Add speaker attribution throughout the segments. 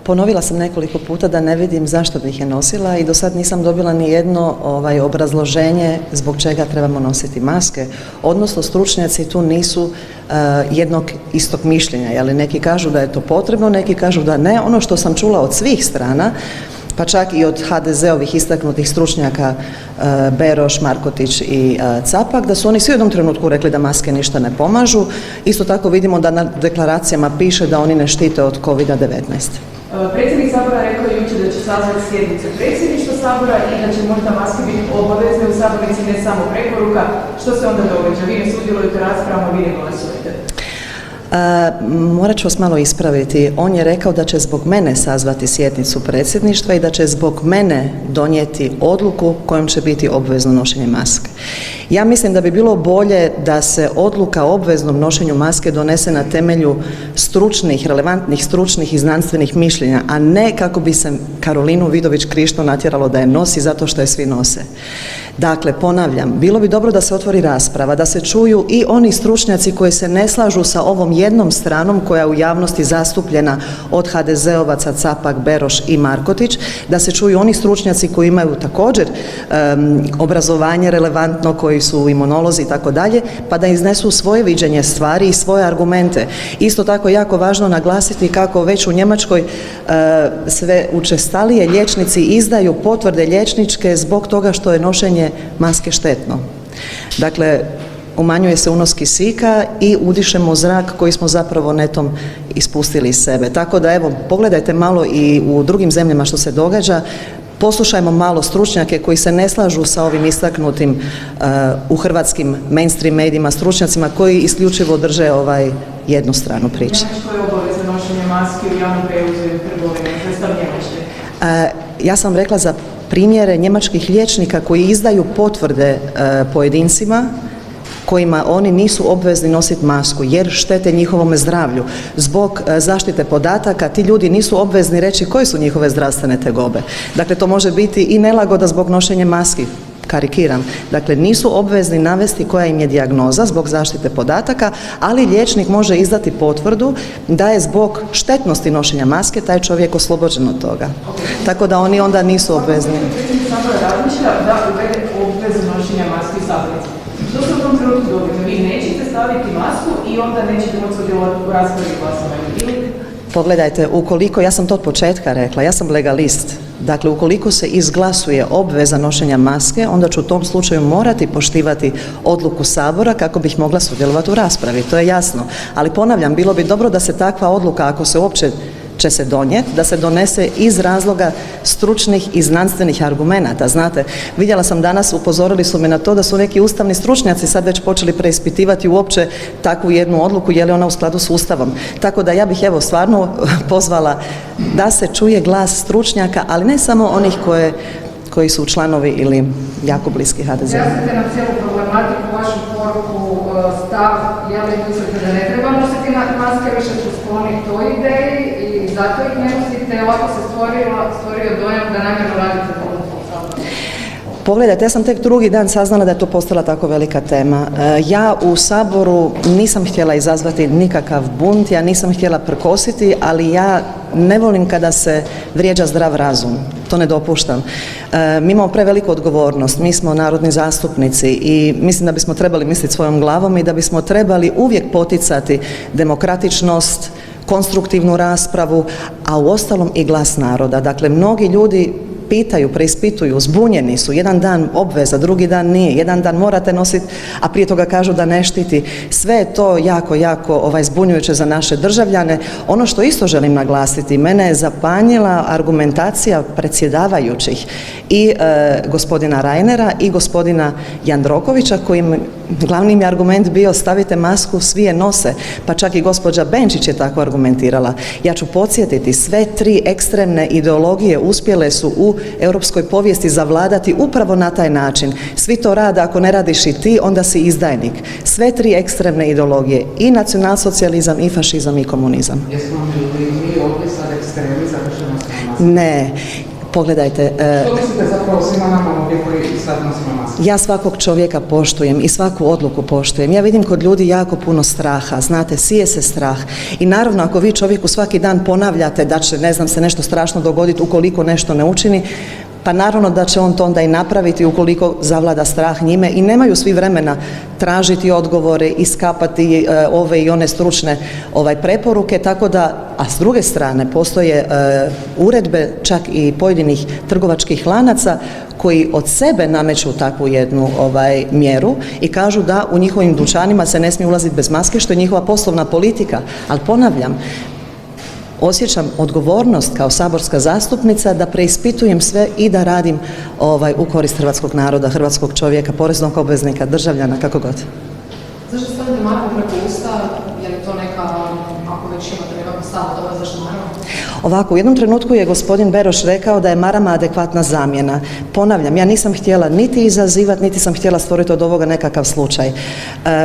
Speaker 1: Ponovila sam nekoliko puta da ne vidim zašto bih je nosila i do sad nisam dobila ni jedno obrazloženje zbog čega trebamo nositi maske, odnosno stručnjaci tu nisu jednog istog mišljenja, neki kažu da je to potrebno, neki kažu da ne. Ono što sam čula od svih strana, pa čak i od HDZ-ovih istaknutih stručnjaka Beroš, Markotić i Capak, da su oni svi u jednom trenutku rekli da maske ništa ne pomažu. Isto tako vidimo da na deklaracijama piše da oni ne štite od COVID-19.
Speaker 2: Predsjednik Sabora rekao jučer da će sazvati sjednicu predsjedništva Sabora i da će možda maske biti obavezne u sabornici, ne samo preporuka. Što se onda događa? Vi ne sudjelujete u raspravama, vi ne glasujete.
Speaker 1: Morat ću vas malo ispraviti. On je rekao da će zbog mene sazvati sjednicu predsjedništva i da će zbog mene donijeti odluku kojom će biti obvezno nošenje maske. Ja mislim da bi bilo bolje da se odluka o obveznom nošenju maske donese na temelju stručnih, relevantnih stručnih i znanstvenih mišljenja, a ne kako bi se Karolinu Vidović Krišto natjeralo da je nosi zato što je svi nose. Dakle, ponavljam, bilo bi dobro da se otvori rasprava, da se čuju i oni stručnjaci koji se ne slažu sa ovom jednom stranom koja je u javnosti zastupljena od HDZ-ovaca Capak, Beroš i Markotić, da se čuju oni stručnjaci koji imaju također obrazovanje relevantno, koji su imunolozi i tako dalje, pa da iznesu svoje viđenje stvari i svoje argumente. Isto tako jako važno naglasiti kako već u Njemačkoj sve učestalije liječnici izdaju potvrde liječničke zbog toga što je nošenje maske štetno. Dakle, umanjuje se unos kisika i udišemo zrak koji smo zapravo netom ispustili iz sebe. Tako da evo, pogledajte malo i u drugim zemljama što se događa, poslušajmo malo stručnjake koji se ne slažu sa ovim istaknutim u hrvatskim mainstream medijima stručnjacima koji isključivo drže jednu stranu priče.
Speaker 2: Njemačko je obavezno nošenje maske u javnom prijevozu i trgovini, sastav Njemačke.
Speaker 1: Ja sam rekla za primjere njemačkih liječnika koji izdaju potvrde pojedincima kojima oni nisu obvezni nositi masku jer štete njihovome zdravlju. Zbog zaštite podataka ti ljudi nisu obvezni reći koje su njihove zdravstvene tegobe. Dakle, to može biti i nelagoda zbog nošenja maski. Karikiram. Dakle, nisu obvezni navesti koja im je dijagnoza zbog zaštite podataka, ali liječnik može izdati potvrdu da je zbog štetnosti nošenja maske taj čovjek oslobođen od toga. Tako da oni onda nisu obvezni.
Speaker 2: Predsjednik Sabora razmišlja da uvede obvezu nošenja maske u sabornici. Što se u tom trenutku događa? Vi nećete staviti masku i onda nećete moći sudjelovati u raspravi i glasovanju.
Speaker 1: Pogledajte, ukoliko, ja sam to od početka rekla, ja sam legalist. Dakle, ukoliko se izglasuje obveza nošenja maske, onda ću u tom slučaju morati poštivati odluku Sabora kako bih mogla sudjelovati u raspravi, to je jasno. Ali ponavljam, bilo bi dobro da se takva odluka, ako se uopće će se donijeti, da se donese iz razloga stručnih i znanstvenih argumenata. Znate, vidjela sam danas, upozorili su me na to da su neki ustavni stručnjaci sad već počeli preispitivati uopće takvu jednu odluku, je li ona u skladu s Ustavom. Tako da ja bih evo stvarno pozvala da se čuje glas stručnjaka, ali ne samo onih koji su članovi ili jako bliski HDZ-u.
Speaker 3: Jasnite nam cijelu problematiku, vašu poruku, stav, je li mislite da ne treba nositi maske, više su skloni toj ideji i zato ih ne nosite, ovako se stvorio dojam da namjerno radite politiku.
Speaker 1: Pogledajte, ja sam tek drugi dan saznala da je to postala tako velika tema. Ja u Saboru nisam htjela izazvati nikakav bunt, ja nisam htjela prkositi, ali ja ne volim kada se vrijeđa zdrav razum. To ne dopuštam. Mi imamo preveliku odgovornost, mi smo narodni zastupnici i mislim da bismo trebali misliti svojom glavom i da bismo trebali uvijek poticati demokratičnost, konstruktivnu raspravu, a uostalom i glas naroda. Dakle, mnogi ljudi pitaju, preispituju, zbunjeni su, jedan dan obveza, drugi dan nije, jedan dan morate nositi, a prije toga kažu da ne štiti. Sve je to jako zbunjujuće za naše državljane. Ono što isto želim naglasiti, mene je zapanjila argumentacija predsjedavajućih i gospodina Reinera i gospodina Jandrokovića, kojim glavni argument bio stavite masku, svi je nose, pa čak i gospođa Benčić je tako argumentirala. Ja ću podsjetiti, sve tri ekstremne ideologije uspjele su u europskoj povijesti zavladati upravo na taj način. Svi to rade, ako ne radiš i ti, onda si izdajnik. Sve tri ekstremne ideologije, i nacionalsocijalizam, i fašizam, i komunizam.
Speaker 3: Jesmo li mi ovdje sad ekstremizam?
Speaker 1: Ne. Pogledajte,
Speaker 4: Što mislite zapravo svima nama ovdje koji sad nosimo maske?
Speaker 1: ja svakog čovjeka poštujem i svaku odluku poštujem. Ja vidim kod ljudi jako puno straha, znate, sije se strah. I naravno, ako vi čovjeku svaki dan ponavljate da će, ne znam, se nešto strašno dogoditi ukoliko nešto ne učini, pa naravno da će on to onda i napraviti ukoliko zavlada strah njime i nemaju svi vremena tražiti odgovore, iskapati ove i one stručne preporuke, tako da, a s druge strane postoje uredbe čak i pojedinih trgovačkih lanaca koji od sebe nameću takvu jednu mjeru i kažu da u njihovim dućanima se ne smije ulaziti bez maske, što je njihova poslovna politika. Ali ponavljam, osjećam odgovornost kao saborska zastupnica da preispitujem sve i da radim u korist hrvatskog naroda, hrvatskog čovjeka, poreznog obveznika, državljana, kako god.
Speaker 3: Zašto stavljate marku preko usta? Je li to neka, ako već ima treba staviti toga, zašto marama?
Speaker 1: Ovako, u jednom trenutku je gospodin Beroš rekao da je marama adekvatna zamjena. Ponavljam, ja nisam htjela niti izazivati, niti sam htjela stvoriti od ovoga nekakav slučaj.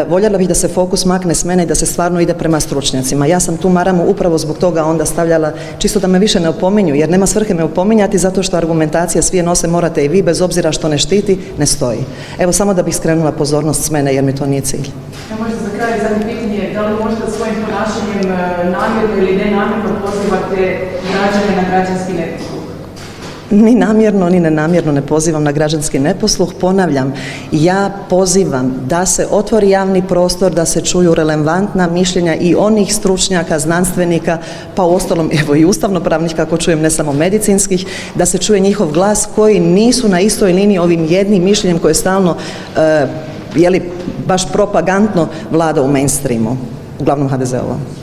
Speaker 1: Voljela bih da se fokus makne s mene i da se stvarno ide prema stručnjacima. Ja sam tu maramu upravo zbog toga onda stavljala, čisto da me više ne opominju, jer nema svrhe me opominjati zato što argumentacija svi je nose, morate i vi, bez obzira što ne štiti, ne stoji. Evo, samo da bih skrenula pozornost s mene, jer mi to nije cilj.
Speaker 2: Možda za kraj zadnje pitanje, da li možda svojim ponašanjem namjerno ili nenamjerno pozivate građane na građanski neposluh?
Speaker 1: Ni namjerno, ni nenamjerno ne pozivam na građanski neposluh. Ponavljam, ja pozivam da se otvori javni prostor, da se čuju relevantna mišljenja i onih stručnjaka, znanstvenika, pa uostalom evo i ustavnopravnih, kako čujem, ne samo medicinskih, da se čuje njihov glas koji nisu na istoj liniji ovim jednim mišljenjem koje stalno baš propagandno vlada u mainstreamu, uglavnom HDZ-ovom.